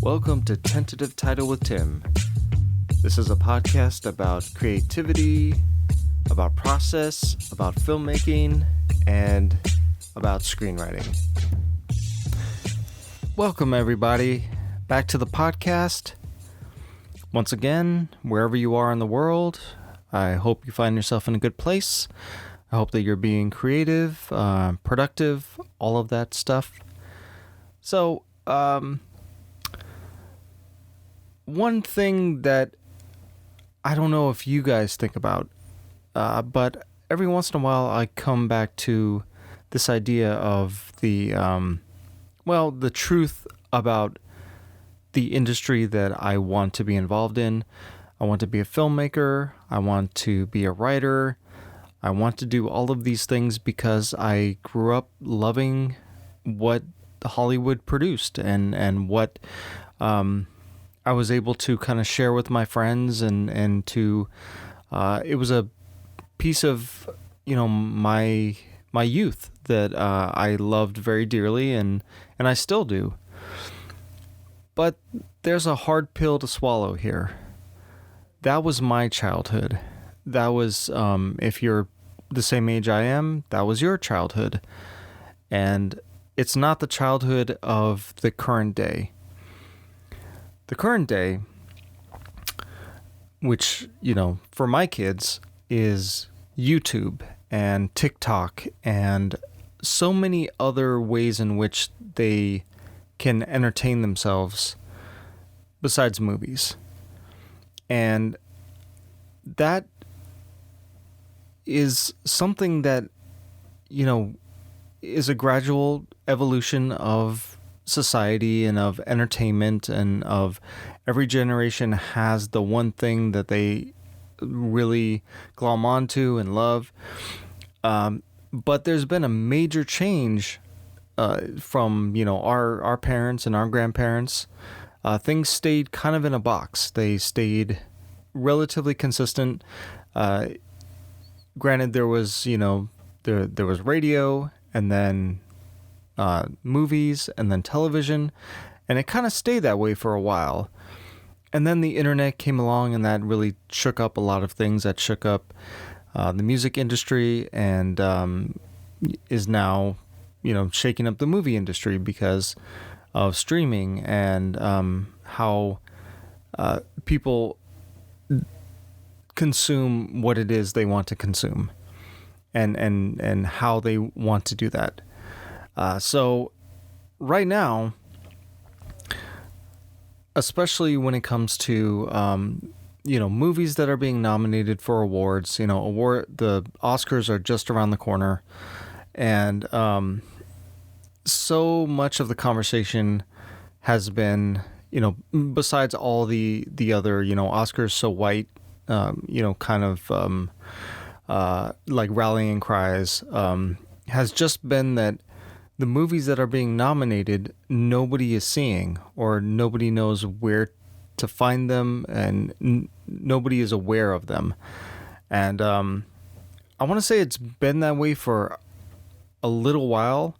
Welcome to Tentative Title with Tim. This is a podcast about creativity, about process, about filmmaking, and about screenwriting. Welcome, everybody, back to the podcast. Once again, wherever you are in the world, I hope you find yourself in a good place. I hope that you're being creative, productive, all of that stuff. So, one thing that I don't know if you guys think about, but every once in a while I come back to this idea of the truth about the industry that I want to be involved in. I want to be a filmmaker. I want to be a writer. I want to do all of these things because I grew up loving what Hollywood produced and what I was able to kind of share with my friends and to it was a piece of my youth that I loved very dearly and I still do. But there's a hard pill to swallow here. That was my childhood. That was if you're the same age I am, that was your childhood. And it's not the childhood of the current day. The current day, which, for my kids, is YouTube and TikTok and so many other ways in which they can entertain themselves besides movies. And that is something that, is a gradual evolution of society and of entertainment, and of every generation has the one thing that they really glom onto and love. But there's been a major change from our parents and our grandparents. Things stayed kind of in a box. They stayed relatively consistent. Granted, there was there was radio, and then movies, and then television, and it kind of stayed that way for a while. And then the internet came along, and that really shook up a lot of things. That shook up the music industry, and is now shaking up the movie industry because of streaming and how people consume what it is they want to consume, and how they want to do that. So right now, especially when it comes to movies that are being nominated for awards, the Oscars are just around the corner, and so much of the conversation has been, besides all the other, Oscars so white, kind of like rallying cries, has just been that the movies that are being nominated, nobody is seeing, or nobody knows where to find them, and nobody is aware of them. And I want to say it's been that way for a little while,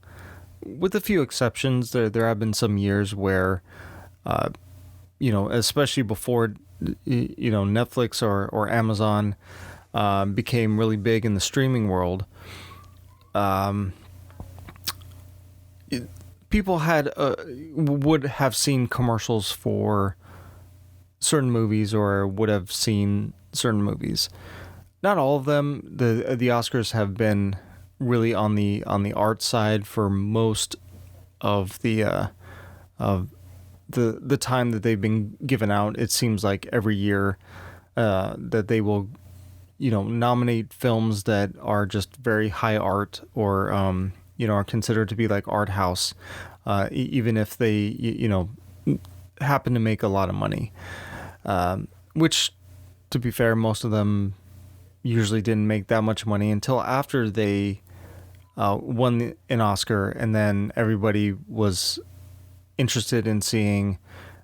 with a few exceptions. There have been some years where, especially before, Netflix or Amazon became really big in the streaming world. People would have seen commercials for certain movies, or would have seen certain movies. Not all of them. The Oscars have been really on the art side for most of the time that they've been given out. It seems like every year that they will nominate films that are just very high art, or are considered to be like art house, even if they, happen to make a lot of money. Which, to be fair, most of them usually didn't make that much money until after they won an Oscar, and then everybody was interested in seeing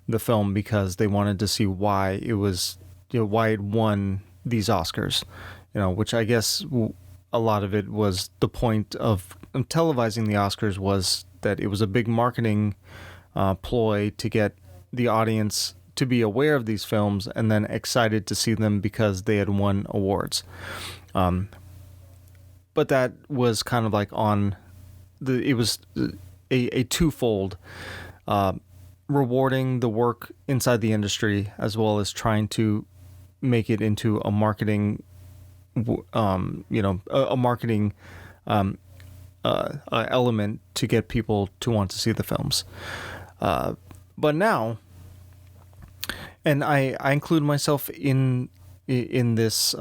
the film because they wanted to see why it was, why it won these Oscars, which I guess a lot of it was the point of televising the Oscars, was that it was a big marketing ploy to get the audience to be aware of these films and then excited to see them because they had won awards. But that was kind of like it was a twofold, rewarding the work inside the industry as well as trying to make it into a marketing, a marketing element to get people to want to see the films. But now, and I include myself in this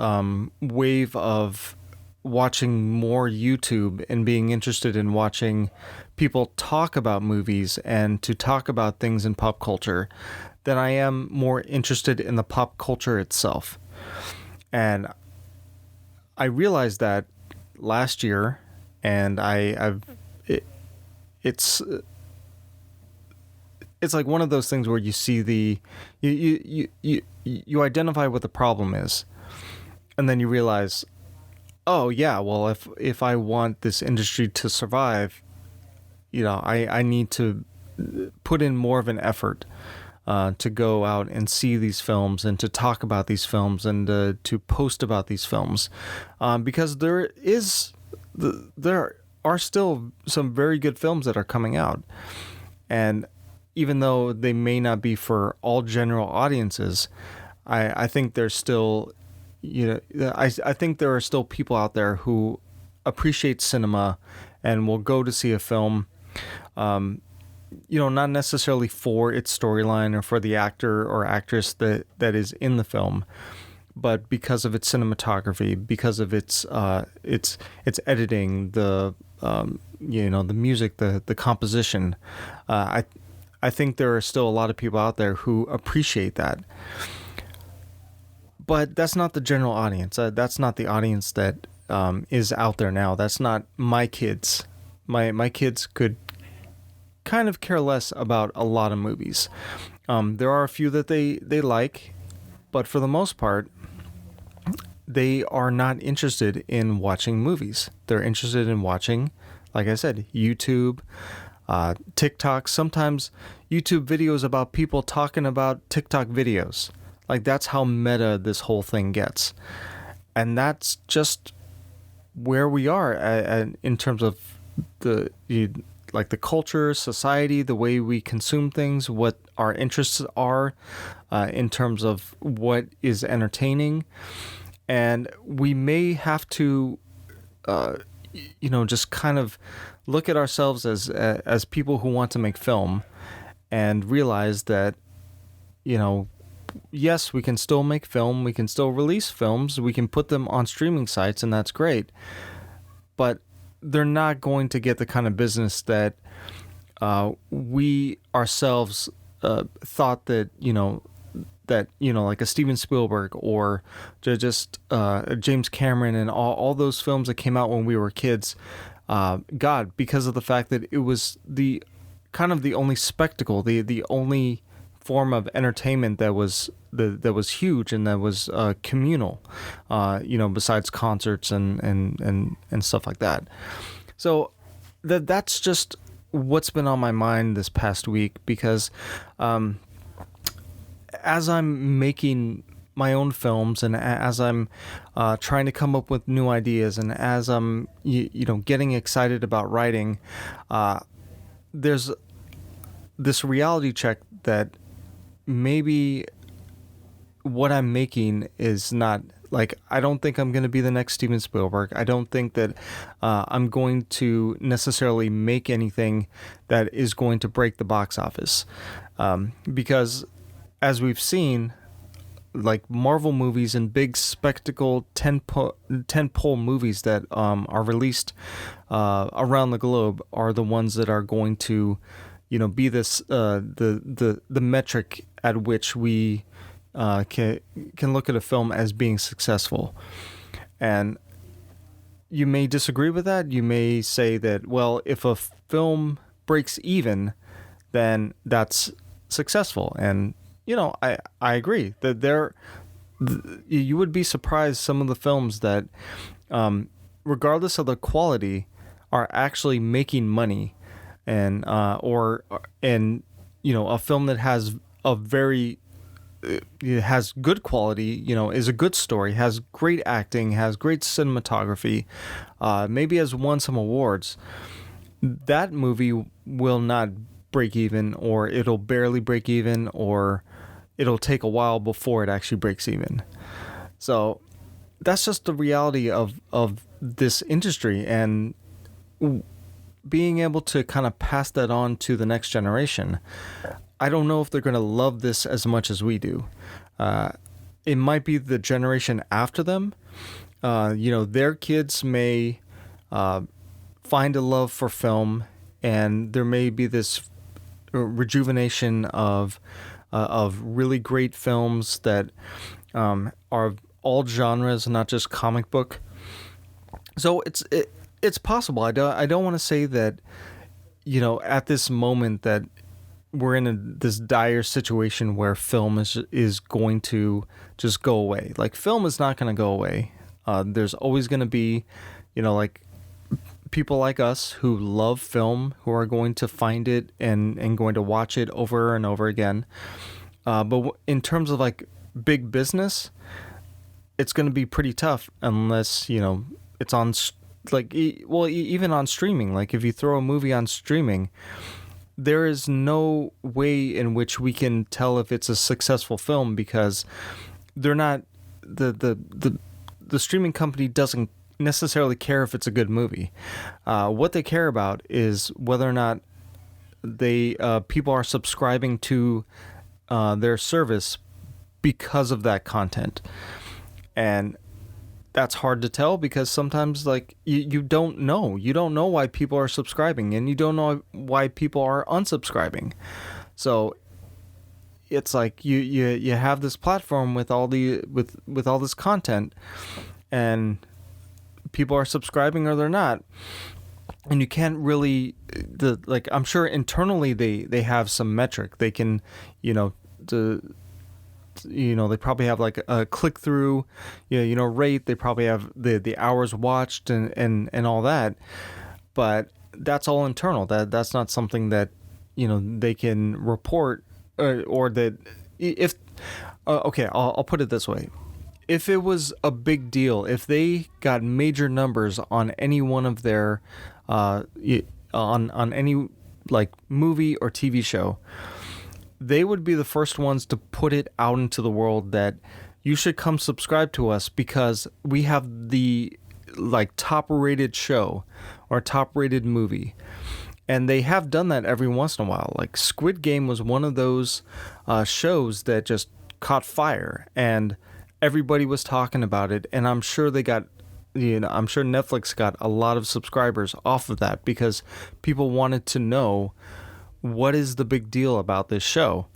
wave of watching more YouTube and being interested in watching people talk about movies and to talk about things in pop culture, than I am more interested in the pop culture itself. And I realized that last year, and it's like one of those things where you see you identify what the problem is, and then you realize, oh yeah, well, if I want this industry to survive, I need to put in more of an effort to go out and see these films and to talk about these films and to post about these films, because there are still some very good films that are coming out, and even though they may not be for all general audiences, I think there's still, I think there are still people out there who appreciate cinema and will go to see a film, not necessarily for its storyline or for the actor or actress that is in the film, but because of its cinematography, because of its editing, the music, the composition. I think there are still a lot of people out there who appreciate that. But that's not the general audience. That's not the audience that is out there now. That's not my kids. My kids could kind of care less about a lot of movies. There are a few that they like, but for the most part, they are not interested in watching movies. They're interested in watching, like I said, YouTube, TikTok, sometimes YouTube videos about people talking about TikTok videos. Like, that's how meta this whole thing gets. And that's just where we are in terms of the culture, society, the way we consume things, what our interests are, in terms of what is entertaining. And we may have to, just kind of look at ourselves as people who want to make film and realize that, yes, we can still make film, we can still release films, we can put them on streaming sites, and that's great. But they're not going to get the kind of business that we ourselves thought that, like a Steven Spielberg or just James Cameron and all those films that came out when we were kids, because of the fact that it was the kind of the only spectacle, the only form of entertainment that was huge and that was communal, besides concerts and stuff like that. So that's just what's been on my mind this past week, because as I'm making my own films and as I'm trying to come up with new ideas and as I'm getting excited about writing, there's this reality check that maybe what I'm making is not, like, I don't think I'm going to be the next Steven Spielberg. I don't think that I'm going to necessarily make anything that is going to break the box office. Because as we've seen, like Marvel movies and big spectacle tentpole movies that are released around the globe are the ones that are going to, be this the metric at which we can look at a film as being successful. And you may disagree with that. You may say that, well, if a film breaks even, then that's successful. And I agree that you would be surprised some of the films that, regardless of the quality, are actually making money, and a film that has a very it has good quality, is a good story, has great acting, has great cinematography, maybe has won some awards, that movie will not break even, or it'll barely break even, or it'll take a while before it actually breaks even. So that's just the reality of this industry, and being able to kind of pass that on to the next generation. I don't know if they're going to love this as much as we do. It might be the generation after them. Their kids may find a love for film, and there may be this rejuvenation of really great films that are all genres, not just comic book. So it's possible. I don't want to say that, at this moment that we're in this dire situation where film is going to just go away. Like, film is not going to go away. There's always going to be, like, people like us who love film, who are going to find it and going to watch it over and over again. But in terms of like big business, it's going to be pretty tough unless, it's on even on streaming. Like, if you throw a movie on streaming, there is no way in which we can tell if it's a successful film, because they're not the streaming company doesn't necessarily care if it's a good movie. What they care about is whether or not people are subscribing to their service because of that content. And that's hard to tell, because sometimes, like, you don't know why people are subscribing, and you don't know why people are unsubscribing. So it's like you have this platform with all this content, and people are subscribing or they're not, and you can't really I'm sure internally they have some metric they can, they probably have like a click through, rate. They probably have the hours watched and all that, but that's all internal. That's not something that, they can report, or that if, okay, I'll put it this way. If it was a big deal, if they got major numbers on any one of their, on any like movie or TV show, they would be the first ones to put it out into the world that you should come subscribe to us because we have the like top rated show or top rated movie. And they have done that every once in a while. Like, Squid Game was one of those shows that just caught fire, and everybody was talking about it. And I'm sure I'm sure Netflix got a lot of subscribers off of that, because people wanted to know, what is the big deal about this show?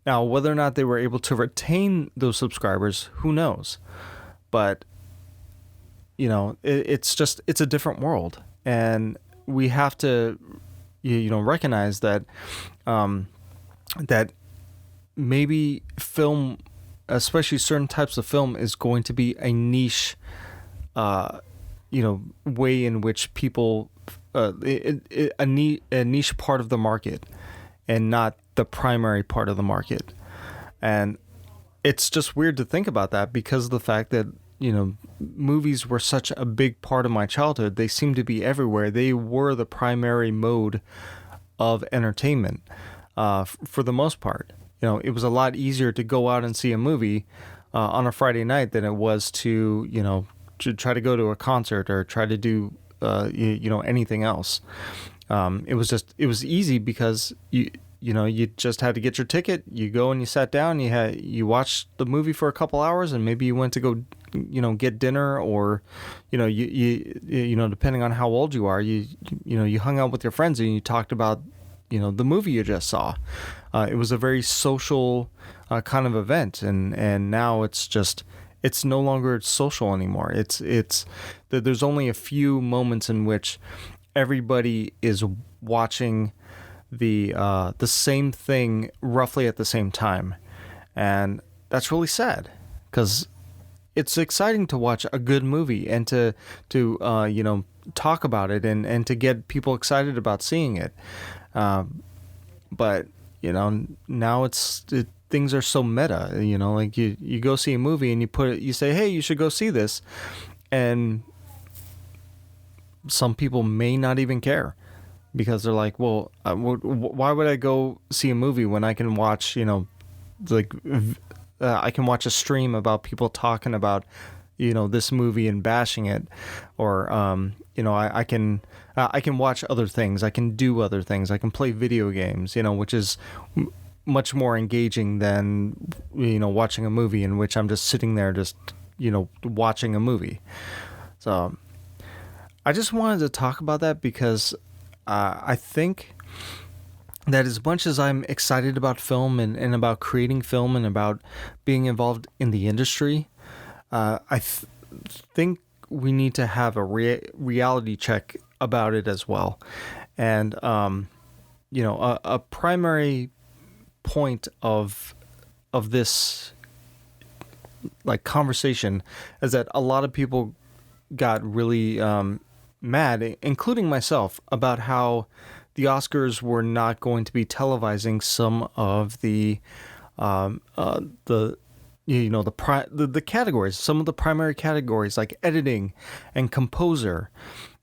Now, whether or not they were able to retain those subscribers, who knows? But, it's a different world. And we have to, recognize that, that maybe film, especially certain types of film, is going to be a niche, way in which people, a niche part of the market, and not the primary part of the market. And it's just weird to think about that, because of the fact that, movies were such a big part of my childhood. They seem to be everywhere. They were the primary mode of entertainment, for the most part. It was a lot easier to go out and see a movie on a Friday night than it was to, to try to go to a concert or try to do, anything else. It was easy because you just had to get your ticket. You go and you sat down. You watched the movie for a couple hours, and maybe you went to go, get dinner, or, you depending on how old you are, you hung out with your friends and you talked about, the movie you just saw. It was a very social kind of event, and now it's no longer social anymore. It's there's only a few moments in which everybody is watching the same thing roughly at the same time, and that's really sad, because it's exciting to watch a good movie and to talk about it and to get people excited about seeing it. But now things are so meta. Like you go see a movie and you say, hey, you should go see this, and some people may not even care because they're like, well, why would I go see a movie when I can watch, I can watch a stream about people talking about, this movie and bashing it, or I can watch other things, I can do other things, I can play video games, which is much more engaging than watching a movie in which I'm just sitting there just watching a movie. So I just wanted to talk about that because I think that as much as I'm excited about film and about creating film and about being involved in the industry, I think we need to have a reality check about it as well. And, a primary point of this like conversation is that a lot of people got really mad, including myself, about how the Oscars were not going to be televising some of the categories, some of the primary categories like editing and composer.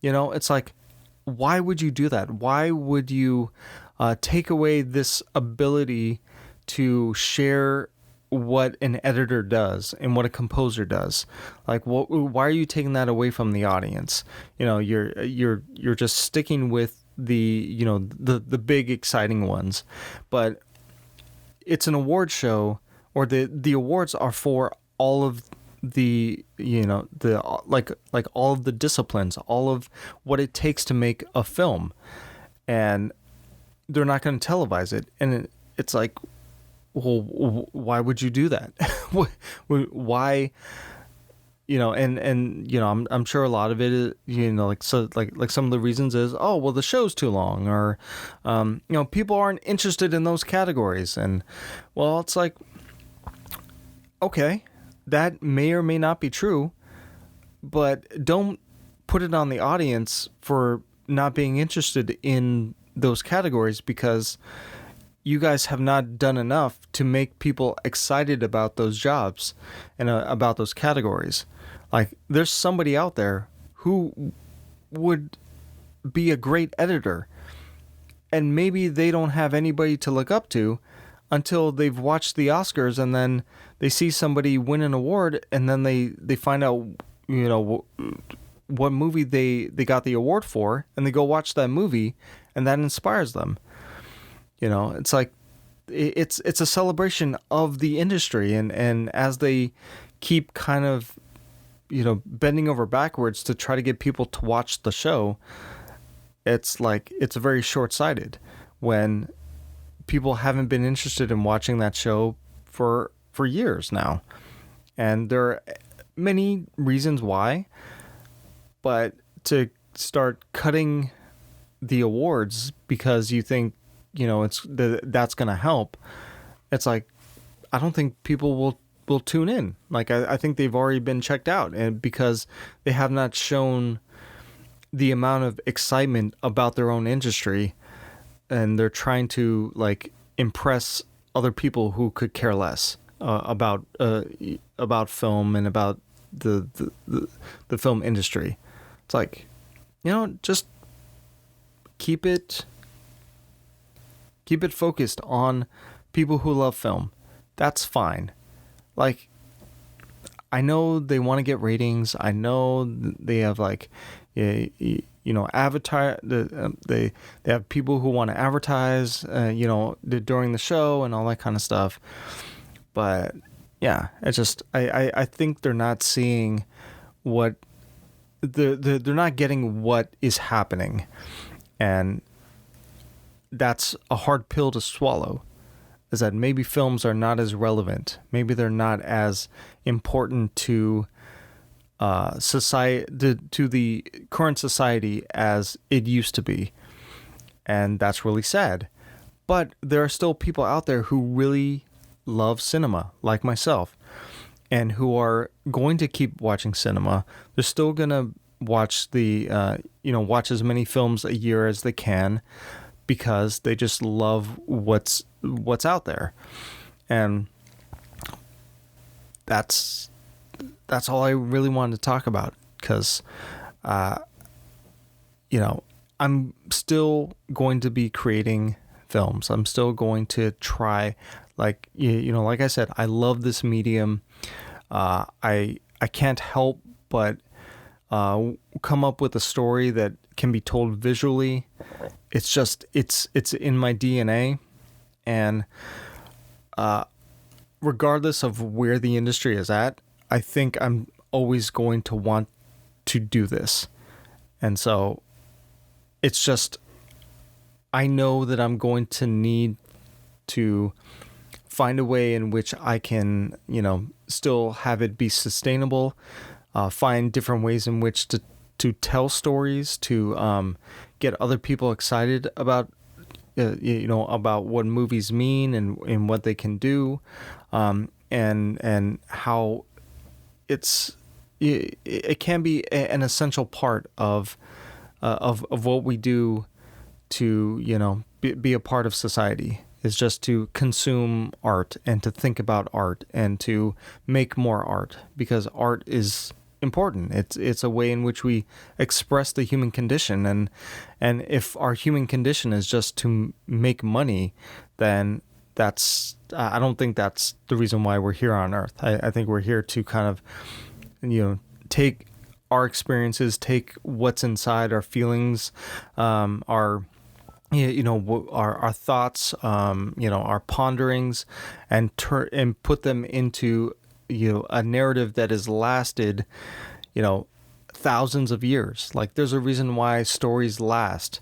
It's like, why would you do that? Why would you take away this ability to share what an editor does and what a composer does? Like, why are you taking that away from the audience? You're just sticking with the big exciting ones, but it's an award show, or the awards are for all of the like all of the disciplines, all of what it takes to make a film, and they're not going to televise it. And it's like, well, why would you do that? Why? I'm sure a lot of it is, like some of the reasons is, oh, well, the show's too long, or, people aren't interested in those categories. And, well, it's like, okay, that may or may not be true, but don't put it on the audience for not being interested in those categories, because you guys have not done enough to make people excited about those jobs and about those categories. Like, there's somebody out there who would be a great editor, and maybe they don't have anybody to look up to until they've watched the Oscars, and then they see somebody win an award, and then they find out, what movie they got the award for, and they go watch that movie, and that inspires them. It's like, it's a celebration of the industry, and as they keep kind of bending over backwards to try to get people to watch the show, it's like, it's very short-sighted when people haven't been interested in watching that show for years now. And there are many reasons why, but to start cutting the awards because you think, that's going to help, it's like, I don't think people will tune in. Like, I think they've already been checked out, and because they have not shown the amount of excitement about their own industry, and they're trying to like impress other people who could care less about film and about the film industry. It's like, just keep it focused on people who love film. That's fine. Like, I know they want to get ratings. I know they have like, avatar. They have people who want to advertise, during the show and all that kind of stuff. But yeah, it's just, I think they're not seeing what they're not getting what is happening, and that's a hard pill to swallow. Is that maybe films are not as relevant, maybe they're not as important to society, to the current society as it used to be, and that's really sad. But there are still people out there who really love cinema, like myself, and who are going to keep watching cinema. They're still gonna watch watch as many films a year as they can, because they just love what's out there. And that's all I really wanted to talk about, because I'm still going to be creating films. I'm still going to try, like I said, I love this medium. I can't help but come up with a story that can be told visually. It's just it's in my DNA, and regardless of where the industry is at, I think I'm always going to want to do this. And so it's just, I know that I'm going to need to find a way in which I can, still have it be sustainable, find different ways in which to tell stories, to get other people excited about, about what movies mean and what they can do, and how it can be an essential part of what we do to, be a part of society, is just to consume art and to think about art and to make more art, because art is important. It's a way in which we express the human condition, and if our human condition is just to make money, then I don't think that's the reason why we're here on Earth. I think we're here to kind of, take our experiences, take what's inside, our feelings, our thoughts, our ponderings, and put them into, a narrative that has lasted, thousands of years. Like, there's a reason why stories last,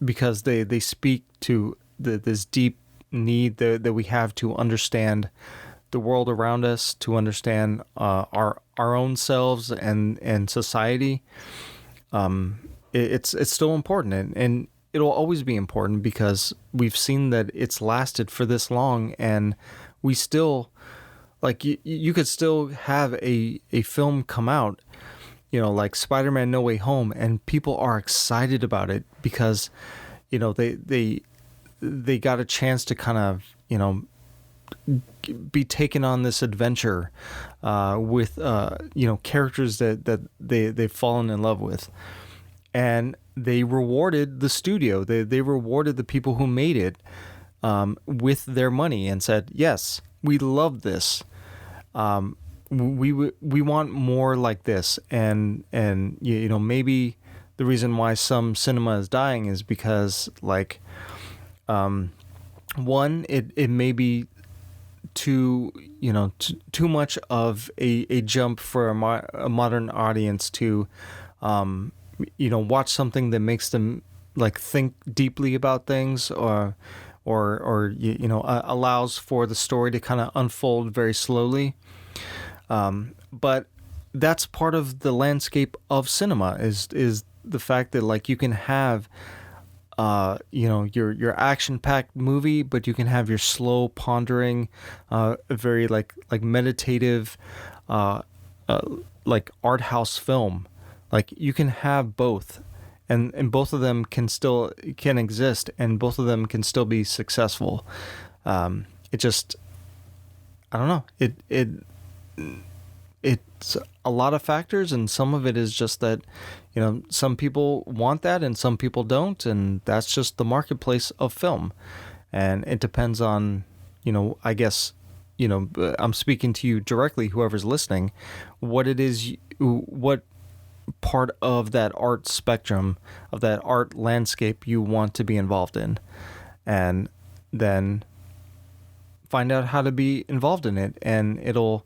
because they speak to this deep need that we have to understand the world around us, to understand our own selves and society. It's still important, and it'll always be important, because we've seen that it's lasted for this long, and we still, like, you could still have a film come out, like Spider-Man No Way Home, and people are excited about it because, they got a chance to kind of, be taken on this adventure with characters that they've fallen in love with, and they rewarded the studio, they rewarded the people who made it with their money, and said, yes, we love this, we want more like this. And maybe the reason why some cinema is dying is because, like, one, it may be too much of a jump for a modern audience to watch something that makes them, like, think deeply about things, or allows for the story to kind of unfold very slowly. But that's part of the landscape of cinema, is the fact that, like, you can have your action-packed movie, but you can have your slow, pondering, very like meditative, like art house film. Like, you can have both, and both of them can exist, and both of them can still be successful. It just, I don't know. It's a lot of factors, and some of it is just that, some people want that and some people don't, and that's just the marketplace of film. And it depends on, I guess, I'm speaking to you directly, whoever's listening, what it is, what part of that art spectrum, of that art landscape you want to be involved in, and then find out how to be involved in it, and it'll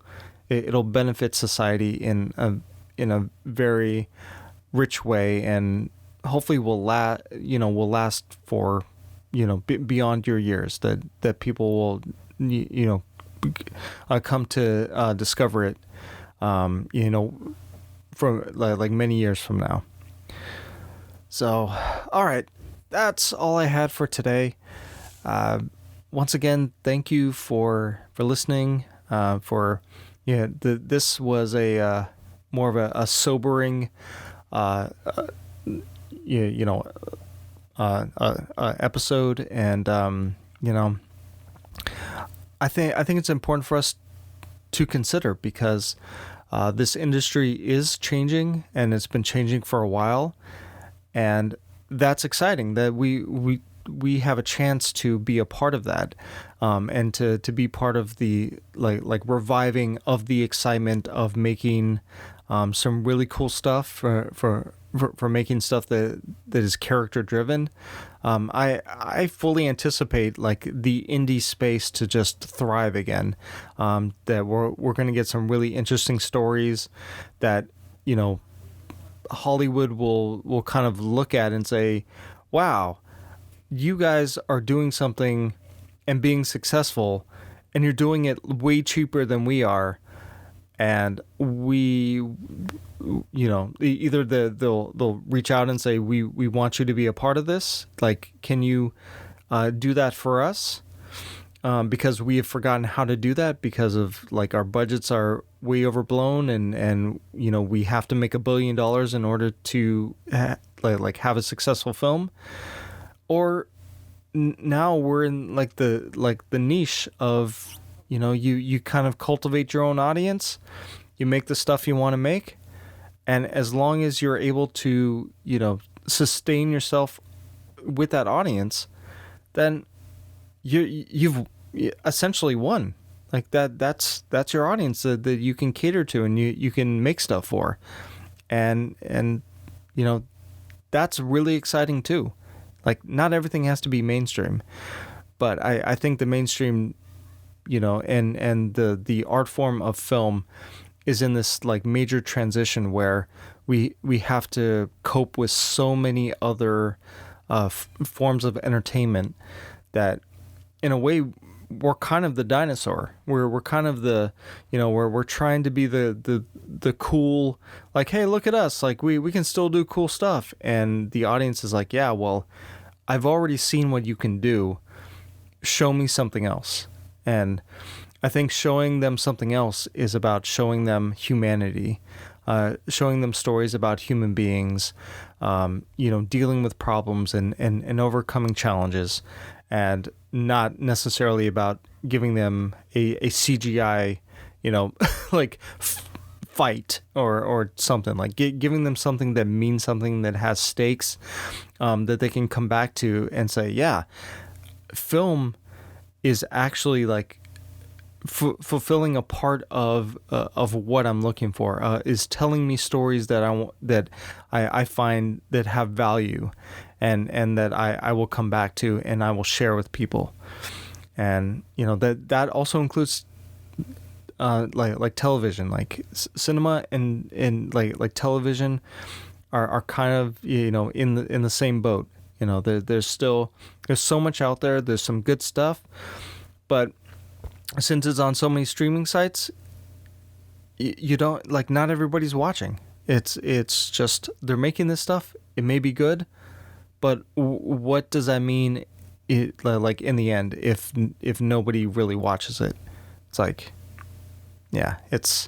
benefit society in a very rich way, and hopefully will last for beyond your years, that people will come to discover it from like many years from now. So, all right, that's all I had for today. Once again, thank you for listening. This was a more of a sobering, episode, and I think it's important for us to consider, because this industry is changing, and it's been changing for a while, and that's exciting that we have a chance to be a part of that, and to be part of the like reviving of the excitement of making some really cool stuff for making stuff that is character driven. I fully anticipate like the indie space to just thrive again. That we're going to get some really interesting stories that Hollywood will kind of look at and say, wow, you guys are doing something and being successful, and you're doing it way cheaper than we are. And we, either they'll reach out and say, we want you to be a part of this. Like, can you do that for us? Because we have forgotten how to do that, because of like our budgets are way overblown, and we have to make $1 billion in order to like have a successful film. Or now we're in like the niche of, you kind of cultivate your own audience, you make the stuff you want to make, and as long as you're able to sustain yourself with that audience, then you've essentially won. Like that's your audience that you can cater to, and you can make stuff for, and that's really exciting too. Like, not everything has to be mainstream, but I think the mainstream, and the art form of film is in this like major transition where we have to cope with so many other forms of entertainment that, in a way, we're kind of the dinosaur. We're kind of the, we're trying to be the cool, like, hey, look at us, like we can still do cool stuff, and the audience is like, yeah, well, I've already seen what you can do. Show me something else. And I think showing them something else is about showing them humanity, showing them stories about human beings, dealing with problems and overcoming challenges, and not necessarily about giving them a CGI, like fight or something, like giving them something that means something, that has stakes, that they can come back to and say, yeah, film is actually like fulfilling a part of what I'm looking for, is telling me stories that I find that have value, and that I will come back to and I will share with people. And that also includes like television, like cinema and like television are kind of in the same boat. There's so much out there. There's some good stuff, but since it's on so many streaming sites, you don't, like, not everybody's watching. It's just, they're making this stuff. It may be good, but what does that mean? Like in the end, if nobody really watches it, it's like, yeah, it's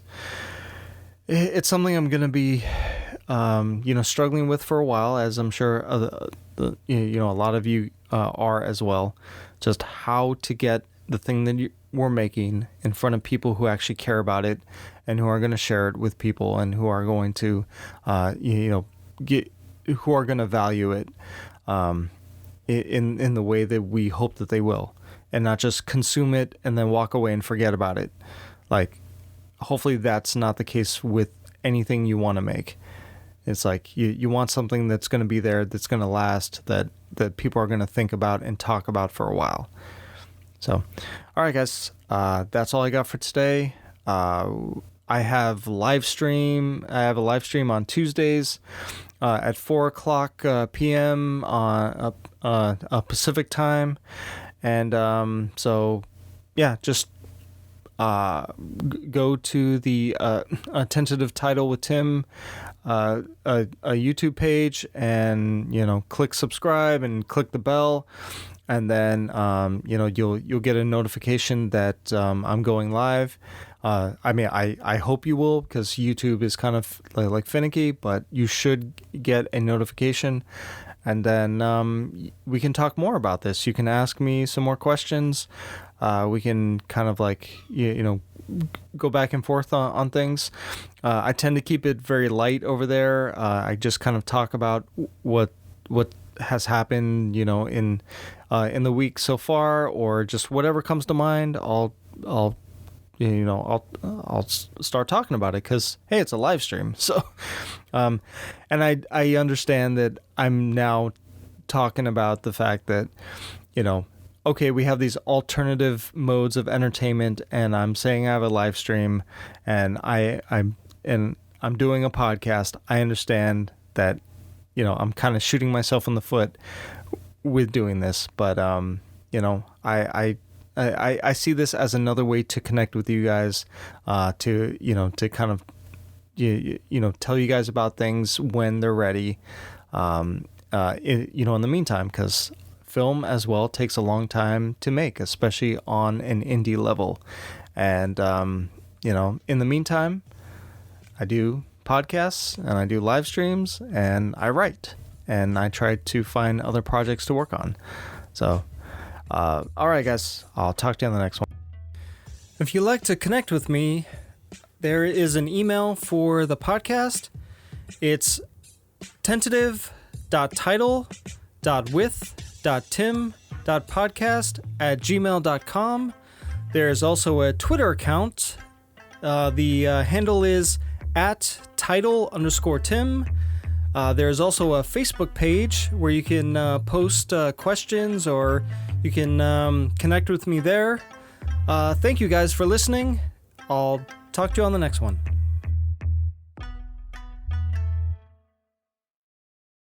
something I'm gonna be, struggling with for a while, as I'm sure a lot of you are as well. Just how to get the thing that we're making in front of people who actually care about it, and who are going to share it with people, and who are going to, who are going to value it, in the way that we hope that they will, and not just consume it and then walk away and forget about it. Like, hopefully that's not the case with anything you want to make. It's like you want something that's going to be there, that's going to last, that people are going to think about and talk about for a while. So, all right, guys, that's all I got for today. I have a live stream on Tuesdays at 4:00 p.m. on Pacific time, and so yeah, just go to the tentative title with Tim a YouTube page, and click subscribe and click the bell. And then, you'll get a notification that I'm going live. I hope you will, because YouTube is kind of like finicky, but you should get a notification. And then we can talk more about this. You can ask me some more questions. We can kind of like, go back and forth on things. I tend to keep it very light over there. I just kind of talk about what has happened, in the week so far, or just whatever comes to mind. I'll start talking about it because, hey, it's a live stream. So, and I understand that I'm now talking about the fact that, okay, we have these alternative modes of entertainment, and I'm saying I have a live stream, and I'm doing a podcast. I understand that, I'm kind of shooting myself in the foot with doing this, but I see this as another way to connect with you guys, to kind of, tell you guys about things when they're ready, in the meantime, because film as well takes a long time to make, especially on an indie level. And, in the meantime, I do podcasts and I do live streams and I write and I try to find other projects to work on. So, all right, guys, I'll talk to you on the next one. If you'd like to connect with me, there is an email for the podcast. It's tentative.title.with.tim.podcast@gmail.com. There's also a Twitter account. The handle is @title_Tim. There's also a Facebook page where you can post questions, or you can connect with me there. Thank you guys for listening. I'll talk to you on the next one.